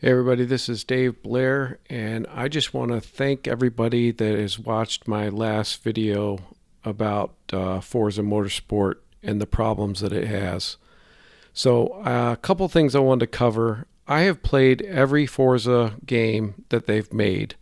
Hey everybody, this is Dave Blair, and I just want to thank everybody that has watched my last video about Forza Motorsport and the problems that it has. So, a couple things I wanted to cover. I have played every Forza game that they've made.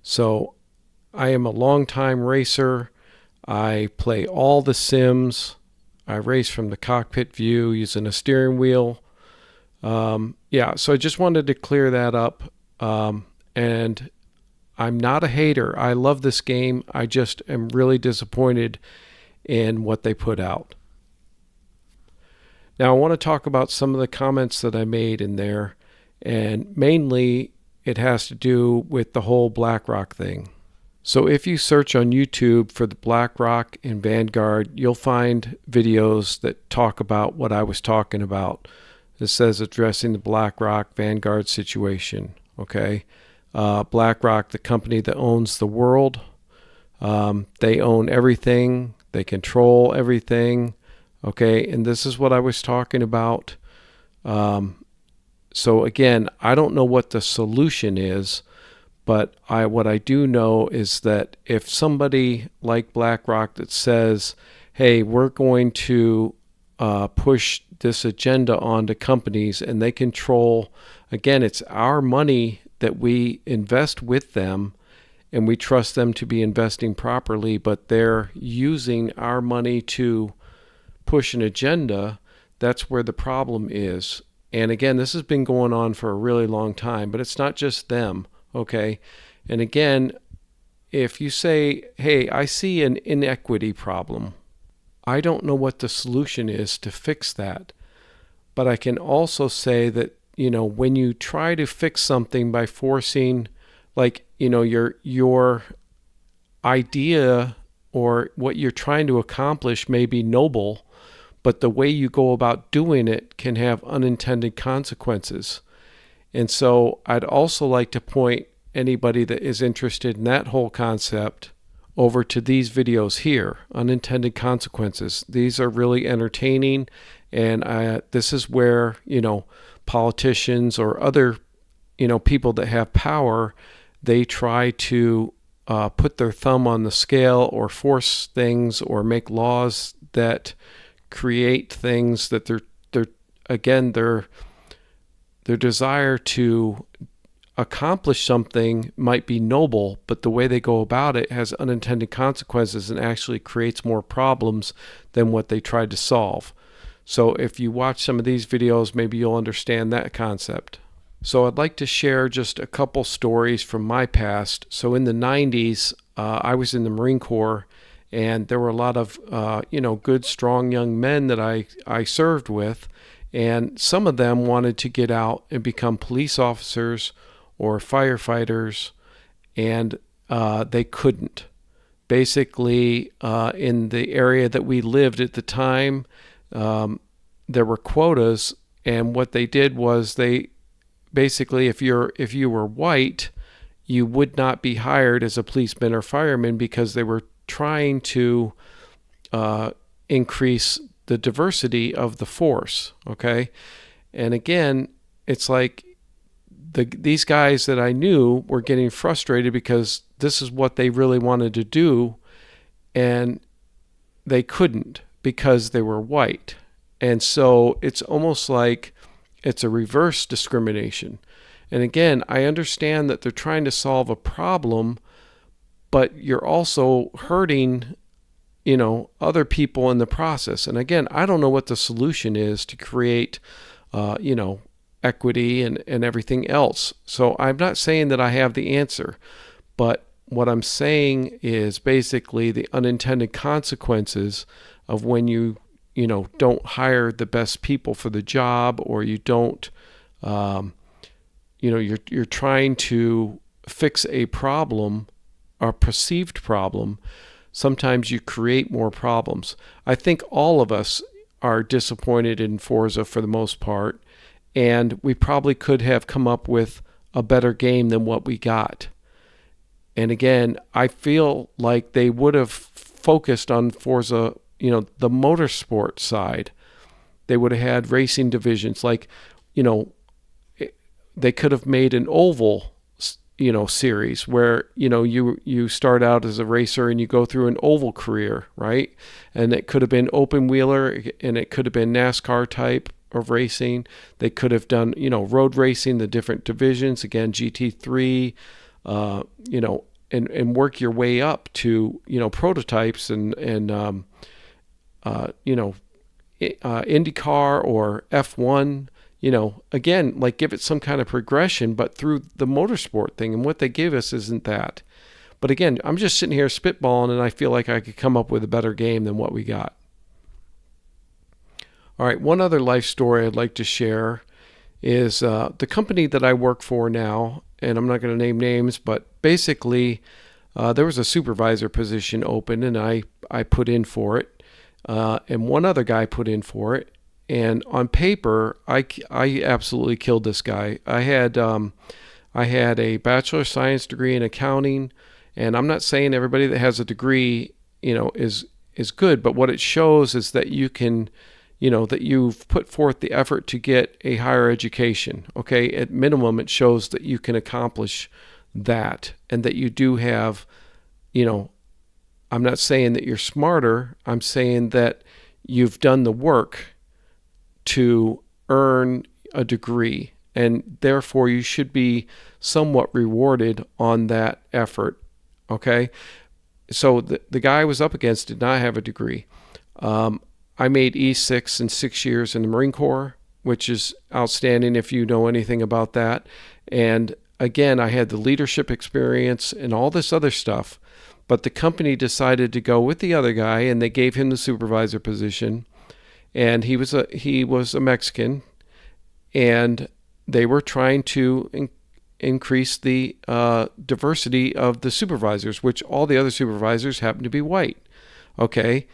So, I am a longtime racer. I play all the sims. I race from the cockpit view using a steering wheel. Yeah, so I just wanted to clear that up. And I'm not a hater. I love this game. I just am really disappointed in what they put out. Now, I want to talk about some of the comments that I made in there, and mainly it has to do with the whole BlackRock thing. So, if you search on YouTube for the BlackRock and Vanguard, you'll find videos that talk about what I was talking about. It says addressing the BlackRock Vanguard situation. Okay, BlackRock, the company that owns the world, they own everything. They control everything. Okay, and this is what I was talking about. So again, I don't know what the solution is, but what I do know is that if somebody like BlackRock that says, "Hey, we're going to push this agenda onto companies," and they control, again, it's our money that we invest with them, and we trust them to be investing properly, but they're using our money to push an agenda. That's where the problem is. And again, this has been going on for a really long time, but it's not just them. Okay. And again, if you say, "Hey, I see an inequity problem," I don't know what the solution is to fix that. But I can also say that, when you try to fix something by forcing, like, your idea or what you're trying to accomplish may be noble, but the way you go about doing it can have unintended consequences. And so I'd also like to point anybody that is interested in that whole concept over to these videos here, unintended consequences. These are really entertaining, and this is where, politicians or other, people that have power, they try to put their thumb on the scale or force things or make laws that create things that their desire to accomplish something might be noble, but the way they go about it has unintended consequences and actually creates more problems than what they tried to solve. So if you watch some of these videos, maybe you'll understand that concept. So I'd like to share just a couple stories from my past. So in the 90s, I was in the Marine Corps, and there were a lot of good, strong young men that I served with, and some of them wanted to get out and become police officers or firefighters, and they couldn't. Basically, in the area that we lived at the time, there were quotas, and what they did was they basically, if you were white, you would not be hired as a policeman or fireman because they were trying to increase the diversity of the force. Okay, and again, it's like these guys that I knew were getting frustrated because this is what they really wanted to do, and they couldn't because they were white. And so it's almost like it's a reverse discrimination. And again, I understand that they're trying to solve a problem, but you're also hurting, other people in the process. And again, I don't know what the solution is to create, equity and everything else. So I'm not saying that I have the answer, but what I'm saying is basically the unintended consequences of when you don't hire the best people for the job, or you don't, you're trying to fix a problem, a perceived problem. Sometimes you create more problems. I think all of us are disappointed in Forza for the most part, and we probably could have come up with a better game than what we got. And again, I feel like they would have focused on Forza, the motorsport side. They would have had racing divisions like, they could have made an oval, series where, you start out as a racer and you go through an oval career, right? And it could have been open wheeler, and it could have been NASCAR type of racing. They could have done, road racing, the different divisions, again, GT3, and work your way up to, prototypes and IndyCar or F1. Again, like give it some kind of progression, but through the motorsport thing. And what they give us isn't that. But again, I'm just sitting here spitballing, and I feel like I could come up with a better game than what we got. All right, one other life story I'd like to share is the company that I work for now, and I'm not going to name names, but basically there was a supervisor position open, and I put in for it, and one other guy put in for it. And on paper, I absolutely killed this guy. I had a Bachelor of Science degree in accounting, and I'm not saying everybody that has a degree, is good, but what it shows is that you can, that you've put forth the effort to get a higher education. Okay, at minimum, it shows that you can accomplish that, and that you do have, I'm not saying that you're smarter. I'm saying that you've done the work to earn a degree, and therefore you should be somewhat rewarded on that effort. Okay, so the guy I was up against did not have a degree. I made E6 in 6 years in the Marine Corps, which is outstanding if you know anything about that. And again, I had the leadership experience and all this other stuff, but the company decided to go with the other guy, and they gave him the supervisor position. And he was a Mexican, and they were trying to increase the diversity of the supervisors, which all the other supervisors happened to be white. Okay,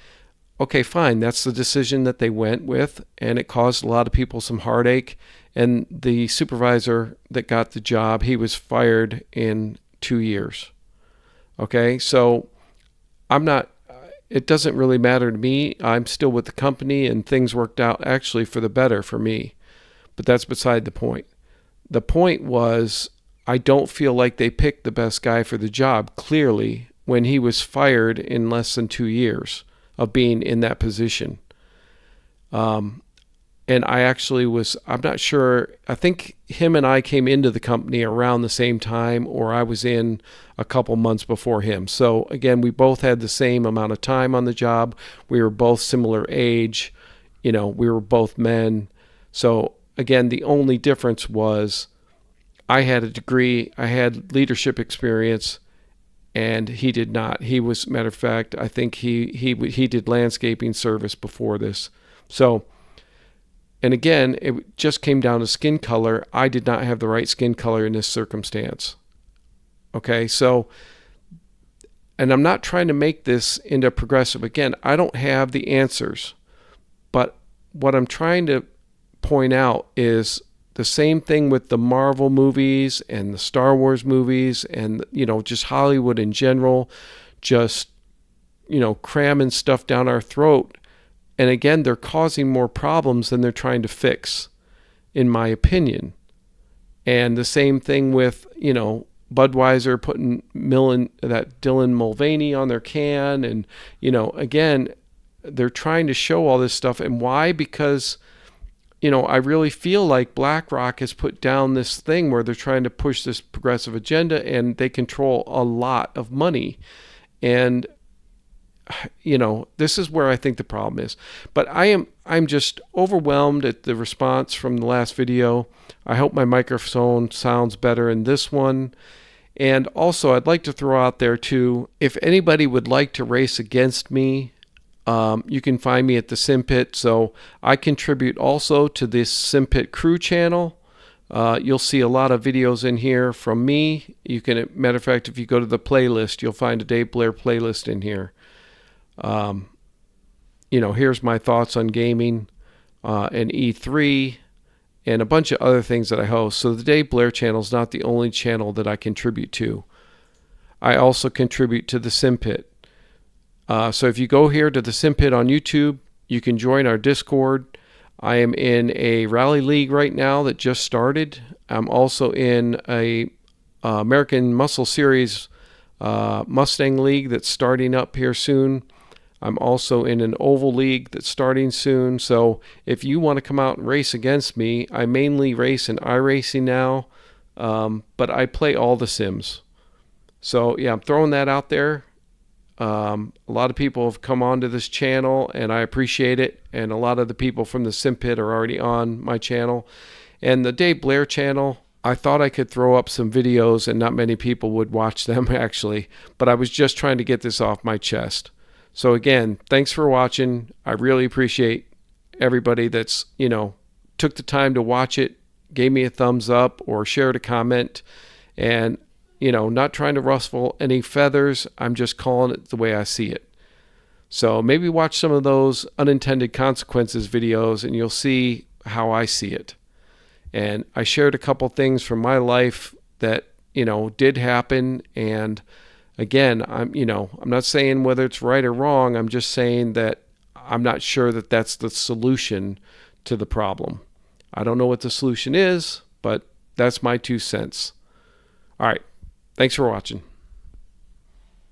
fine. That's the decision that they went with, and it caused a lot of people some heartache. And the supervisor that got the job, he was fired in 2 years. Okay, so it doesn't really matter to me. I'm still with the company, and things worked out actually for the better for me. But that's beside the point. The point was, I don't feel like they picked the best guy for the job, clearly, when he was fired in less than 2 years of being in that position. And I'm not sure, I think him and I came into the company around the same time, or I was in a couple months before him. So again, we both had the same amount of time on the job. We were both similar age. We were both men. So again, the only difference was I had a degree, I had leadership experience, and he did not. He was, matter of fact, I think he did landscaping service before this. So, and again, it just came down to skin color. I did not have the right skin color in this circumstance. Okay, so, and I'm not trying to make this into progressive. Again, I don't have the answers, but what I'm trying to point out is the same thing with the Marvel movies and the Star Wars movies and, just Hollywood in general, just, cramming stuff down our throat. And again, they're causing more problems than they're trying to fix, in my opinion. And the same thing with, Budweiser putting that Dylan Mulvaney on their can. And, again, they're trying to show all this stuff. And why? Because, I really feel like BlackRock has put down this thing where they're trying to push this progressive agenda, and they control a lot of money. And this is where I think the problem is. But I'm just overwhelmed at the response from the last video. I hope my microphone sounds better in this one. And also, I'd like to throw out there too, if anybody would like to race against me, you can find me at the SimPit. So I contribute also to this SimPit crew channel. You'll see a lot of videos in here from me. Matter of fact, if you go to the playlist, you'll find a Dave Blair playlist in here. Here's my thoughts on gaming, and E3, and a bunch of other things that I host. So the Dave Blair channel is not the only channel that I contribute to. I also contribute to the SimPit. So if you go here to the SimPit on YouTube, you can join our Discord. I am in a rally league right now that just started. I'm also in a American Muscle Series Mustang League that's starting up here soon. I'm also in an oval league that's starting soon. So if you want to come out and race against me, I mainly race in iRacing now, but I play all the sims. So yeah, I'm throwing that out there. A lot of people have come onto this channel, and I appreciate it. And a lot of the people from the Sim Pit are already on my channel. And the Dave Blair channel, I thought I could throw up some videos, and not many people would watch them actually. But I was just trying to get this off my chest. So again, thanks for watching. I really appreciate everybody that's, took the time to watch it, gave me a thumbs up or shared a comment, and, not trying to ruffle any feathers. I'm just calling it the way I see it. So maybe watch some of those unintended consequences videos and you'll see how I see it. And I shared a couple things from my life that, did happen. And again, I'm not saying whether it's right or wrong. I'm just saying that I'm not sure that that's the solution to the problem. I don't know what the solution is, but that's my 2 cents. All right. Thanks for watching.